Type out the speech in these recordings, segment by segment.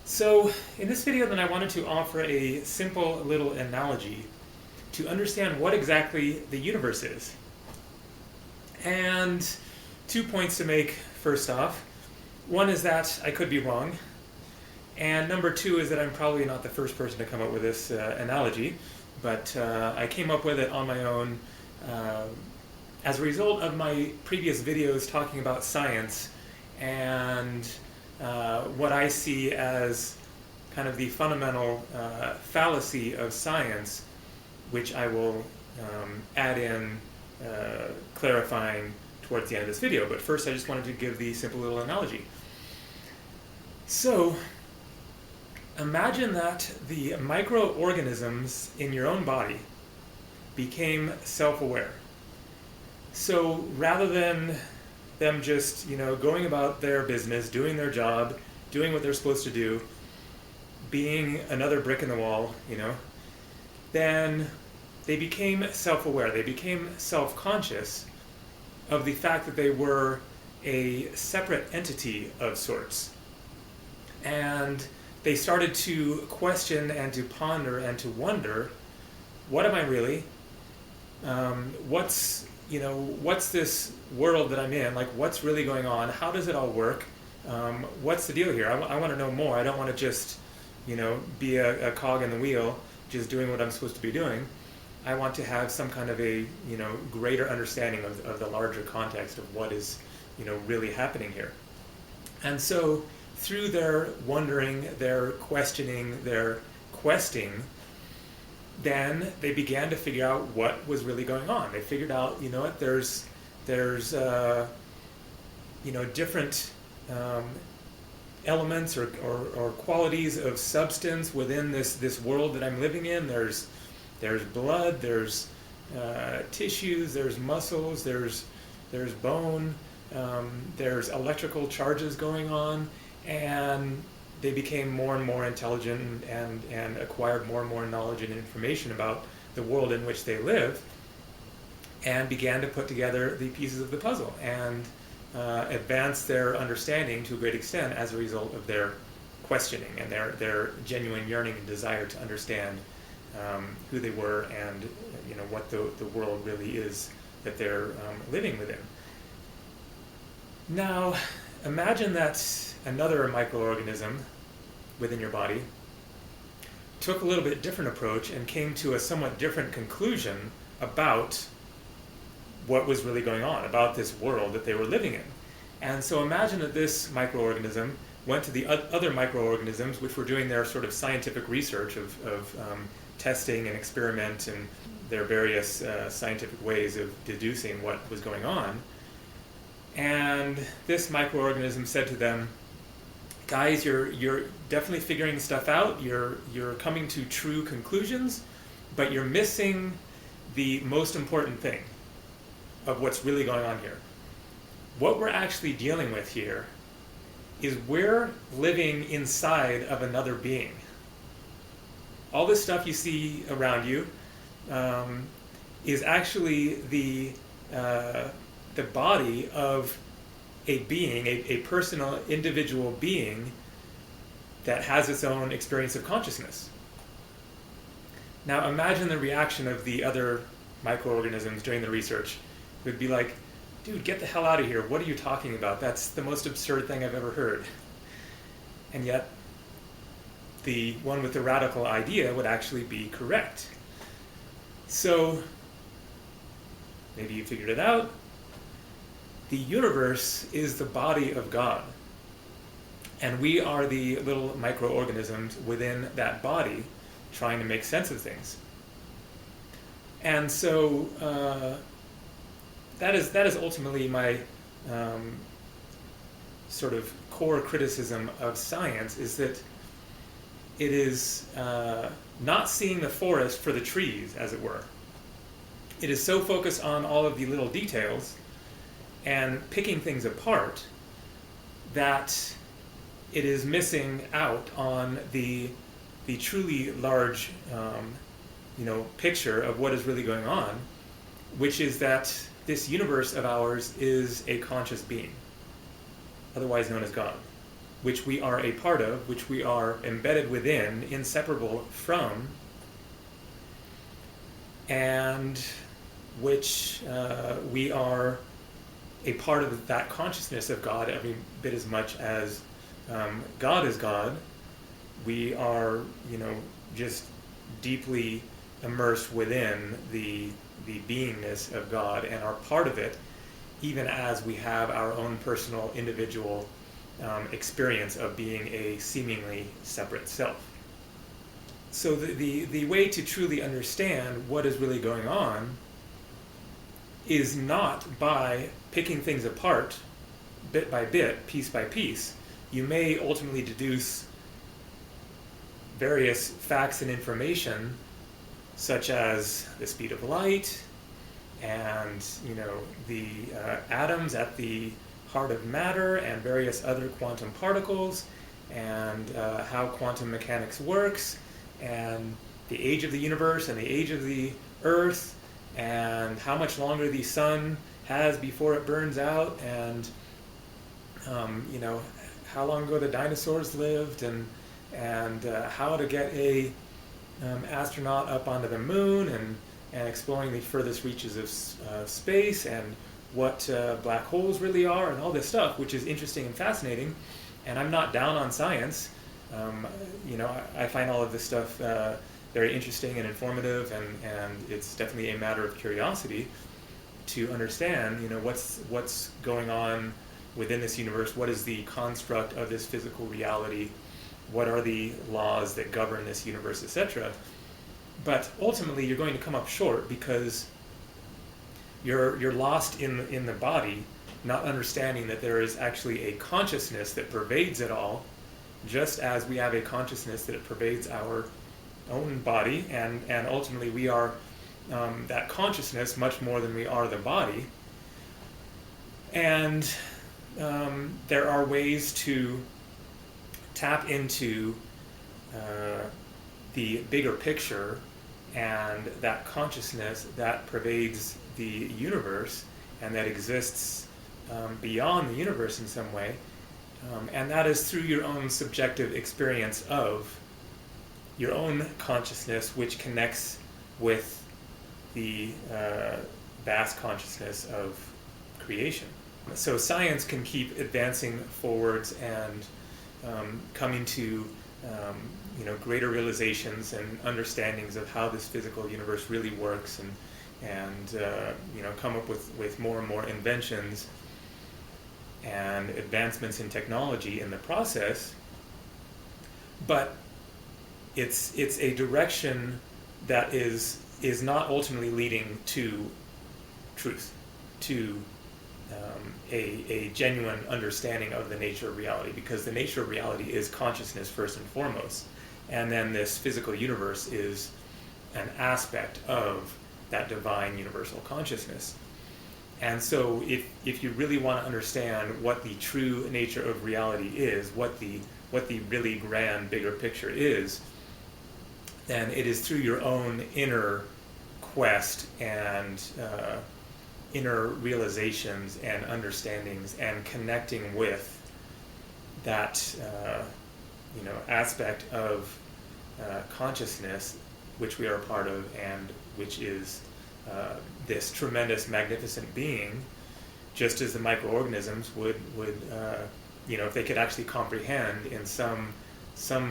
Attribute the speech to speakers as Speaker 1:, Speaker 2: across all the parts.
Speaker 1: So in this video then I wanted to offer a simple little analogy to understand what exactly the universe is. And 2 points to make first off. One is that I could be wrong. And number 2 is that I'm probably not the first person to come up with this analogy, but I came up with it on my own as a result of my previous videos talking about science and what I see as kind of the fundamental fallacy of science, which I will add in clarifying towards the end of this video. But first I just wanted to give the simple little analogy. So imagine that the microorganisms in your own body became self-aware. So rather than them just, going about their business, doing their job, doing what they're supposed to do, being another brick in the wall, then they became self-aware. They became self-conscious of the fact that they were a separate entity of sorts. And they started to question and to ponder and to wonder, what am I really? What's this world that I'm in? Like, what's really going on? How does it all work? What's the deal here? I want to know more. I don't want to just, be a cog in the wheel, just doing what I'm supposed to be doing. I want to have some kind of a, greater understanding of the larger context of what is, really happening here. And so through their wondering, their questioning, their questing, then they began to figure out what was really going on. They figured out, there's different elements or qualities of substance within this world that I'm living in. There's blood, there's tissues, there's muscles, there's bone, there's electrical charges going on, and they became more and more intelligent and acquired more and more knowledge and information about the world in which they live, and began to put together the pieces of the puzzle and advance their understanding to a great extent as a result of their questioning and their genuine yearning and desire to understand who they were and what the world really is that they're living within. Now, imagine that another microorganism within your body took a little bit different approach and came to a somewhat different conclusion about what was really going on, about this world that they were living in. And so imagine that this microorganism went to the other microorganisms which were doing their sort of scientific research of testing and experiment and their various scientific ways of deducing what was going on. And this microorganism said to them, guys, you're definitely figuring stuff out, you're coming to true conclusions, but you're missing the most important thing of what's really going on here. What we're actually dealing with here is we're living inside of another being. All this stuff you see around you is actually the body of a being, a personal, individual being that has its own experience of consciousness. Now imagine the reaction of the other microorganisms doing the research. It would be like, dude, get the hell out of here. What are you talking about? That's the most absurd thing I've ever heard. And yet, the one with the radical idea would actually be correct. So, maybe you figured it out. The universe is the body of God. And we are the little microorganisms within that body trying to make sense of things. And so that is ultimately my sort of core criticism of science, is that it is not seeing the forest for the trees, as it were. It is so focused on all of the little details and picking things apart that it is missing out on the truly large picture of what is really going on, which is that this universe of ours is a conscious being, otherwise known as God. which we are a part of, which we are embedded within, inseparable from, and which we are a part of that consciousness of God every bit as much as God is God. We are, just deeply immersed within the beingness of God and are part of it, even as we have our own personal, individual experience of being a seemingly separate self. So the way to truly understand what is really going on is not by picking things apart bit by bit, piece by piece. You may ultimately deduce various facts and information, such as the speed of light and the atoms at the heart of matter and various other quantum particles, and how quantum mechanics works, and the age of the universe and the age of the earth, and how much longer the sun has before it burns out, and how long ago the dinosaurs lived, and how to get a astronaut up onto the moon, and exploring the furthest reaches of space, and what black holes really are, and all this stuff, which is interesting and fascinating. And I'm not down on science. I find all of this stuff very interesting and informative, and it's definitely a matter of curiosity to understand, what's going on within this universe. What is the construct of this physical reality? What are the laws that govern this universe, etc.? But ultimately, you're going to come up short because you're lost in the body, not understanding that there is actually a consciousness that pervades it all, just as we have a consciousness that it pervades our own body, and ultimately we are that consciousness much more than we are the body. And there are ways to tap into the bigger picture and that consciousness that pervades the universe and that exists beyond the universe in some way, and that is through your own subjective experience of your own consciousness, which connects with the vast consciousness of creation. So science can keep advancing forwards and coming to greater realizations and understandings of how this physical universe really works, and come up with more and more inventions and advancements in technology in the process. But it's a direction that is not ultimately leading to truth, to a genuine understanding of the nature of reality, because the nature of reality is consciousness first and foremost, and then this physical universe is an aspect of that divine universal consciousness. And so if you really want to understand what the true nature of reality is, what the really grand bigger picture is, then it is through your own inner quest and inner realizations and understandings, and connecting with that aspect of consciousness which we are a part of, and which is this tremendous, magnificent being, just as the microorganisms would if they could actually comprehend in some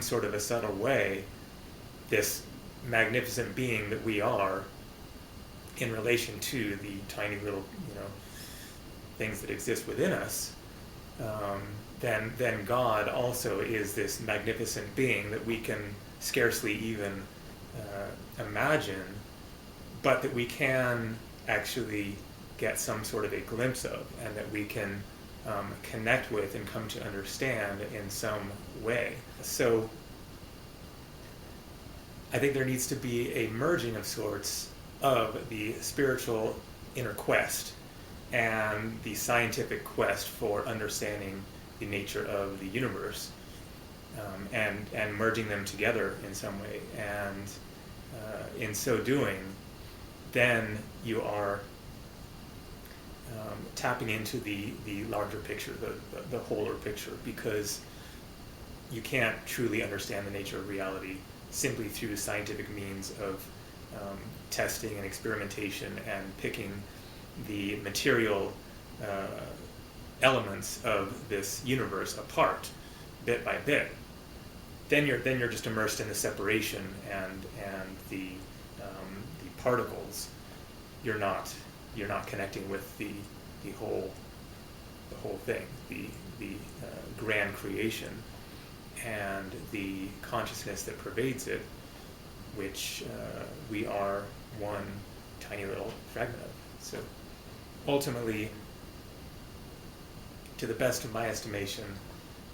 Speaker 1: sort of a subtle way this magnificent being that we are in relation to the tiny little things that exist within us, then God also is this magnificent being that we can scarcely even imagine, but that we can actually get some sort of a glimpse of, and that we can connect with and come to understand in some way. So I think there needs to be a merging of sorts of the spiritual inner quest and the scientific quest for understanding the nature of the universe, and merging them together in some way. And in so doing, then you are tapping into the larger picture, the wholer picture, because you can't truly understand the nature of reality simply through scientific means of testing and experimentation and picking the material elements of this universe apart bit by bit. Then you're just immersed in the separation and the particles. You're not connecting with the whole thing, the grand creation and the consciousness that pervades it, which we are one tiny little fragment of. So ultimately, to the best of my estimation,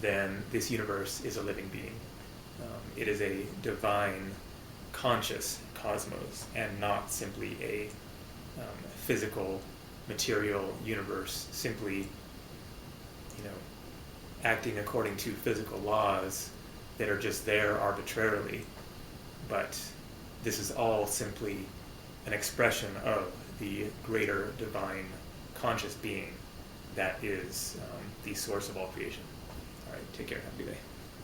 Speaker 1: then this universe is a living being. It is a divine, conscious cosmos, and not simply a physical, material universe, simply, acting according to physical laws that are just there arbitrarily. But this is all simply an expression of the greater divine conscious being that is the source of all creation. All right, take care. Have a good day.